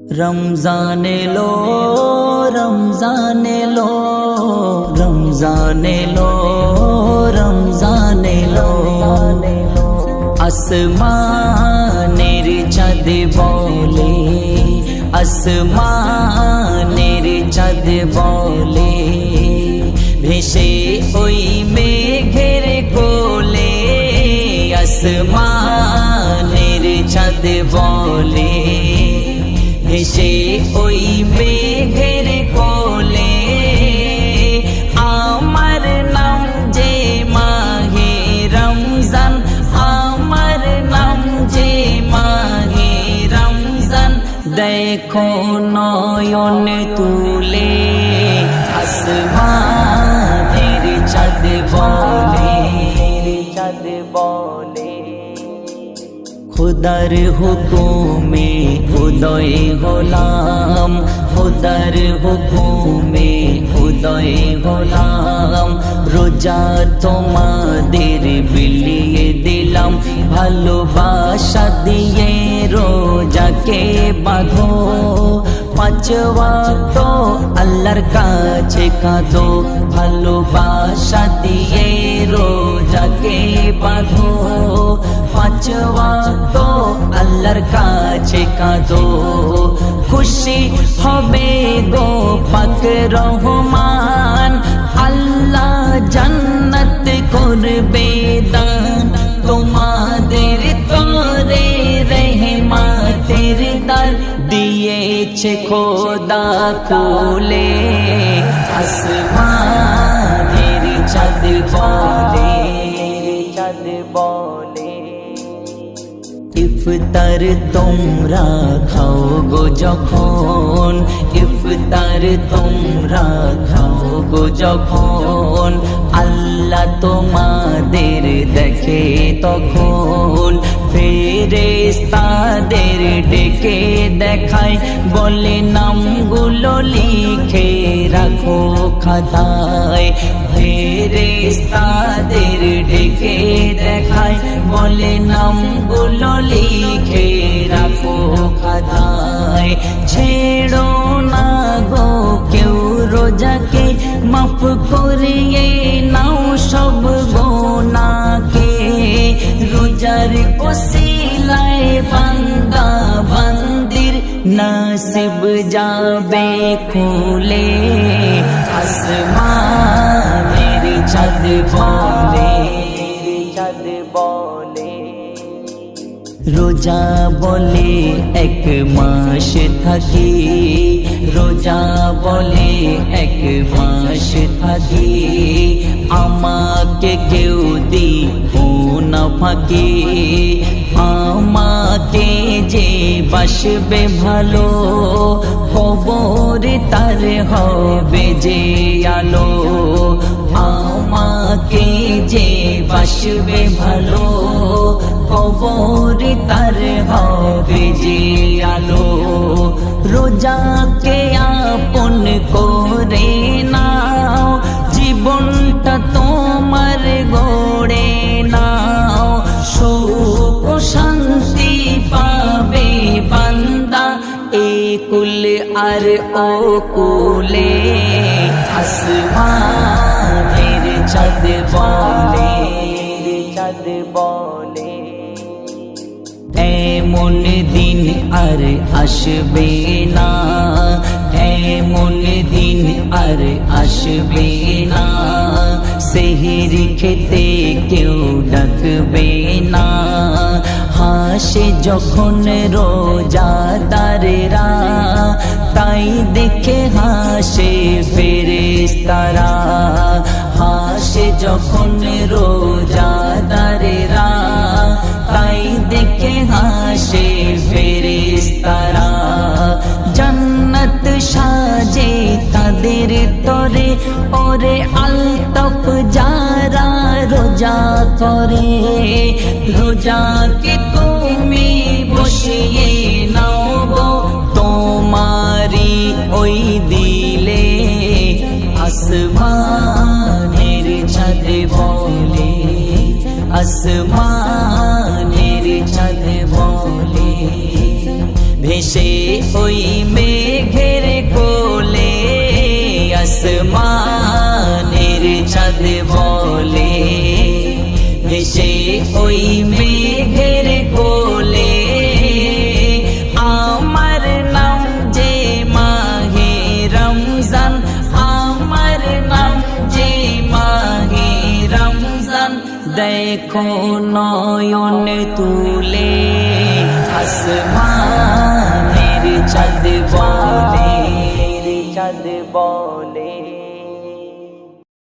रमजान लो रमजान लो रमजान लो रमजान लो আসমানের চাঁদ বলে আসমানের চাঁদ বলে ভেসে ওই মেঘের কোলে আসমানের চাঁদ বলে ভেসে ওই মেঘের কোলে আমার নাম যে মাহে রমজান আমার নাম যে মাহে রমজান দেখো নয়ন তুলে আসমানের চাঁদ বলে চাঁদ বলে খুদার হুকুমে উদয় হলাম খুদার হুকুমে উদয় হলাম রোজা তোমাদের বিলিয়ে দিলাম ভালোবাসা দিয়ে রোজাকে বাঁধো পাঁচ ওয়াক্ত আল্লাহর কাছে কাঁদো ভালোবাসা দিয়ে রোজাকে বাঁধো পাঁচ ওয়াক্ত আল্লাহর কাছে কাঁদো খুশি হবে গো পাক রহমান আল্লাহ জান্নাত করবে দান তোমাদের তরে রহমতের দ্বার দিয়েছে খোদা খুলে আসমানের চাঁদ বলে চাঁদ বলে ইফতার তোমরা খাও গো যখন ইফতার তোমরা খাও গো যখন আল্লাহ তোমাদের দেখে তখন ফেরেশতাদের ডেকে দেখায় বলে নামগুলো লিখে রাখো খাতায় ফেরেশতাদের ডেকে দেখায় বলে নামগুলো লিখে রাখো খাতায় ছেড়ো না গো কেউ রোজাকে মাফ করিয়ে নাও সব গুনাহকে রোজার ওসিলায় বান্দা বান্দির নসিব যাবে খুলে আসমানের চাঁদ বলে চাঁদ বলে রোজা বলে এক মাস থাকি রোজা বলে এক মাস থাকি আমাকে কেউ দিও না ফাঁকি আমাকে যে বাসবে ভালো কবর তার হবে যে আলো আমাকে যে বাসবে ভালো কবর তার হবে যে আলো রোজাকে আপন করে নাও জীবনটা তোমার গড়ে নাও সুখ ও শান্তি পাবে বান্দা এই কুল আর ও কুলে আসমানের চাঁদ বলে চাঁদ বলে এমন দিন আর আসবে না এমন দিন আর আসবে না সেহরি খেতে কেউ ডাকবে না হাসে যখন রোজাদারেরা তাই দেখে হাসে ফেরেশতারা হাসে যখন রোজাদারেরা তাই দেখে হাসে ফেরেশতারা জান্নাত সাজে তাদের তরে ওরে আলতাফ যারা রোজা করে রোজাকে তুমি বসিয়ে নাও গো তোমারি ওই দিলে আসমানের চাঁদ বলে আসমানের চাঁদ বলে হেসে ওই মেঘের কোলে আসমানের চাঁদ বলে, হেসে ওই মেঘের কোলে আমার নাম যে মাহে রমজান, আমার নাম যে মাহে রমজান। দেখো নয়ন তুলে আসমানের চাঁদ বলে, চাঁদ বলে।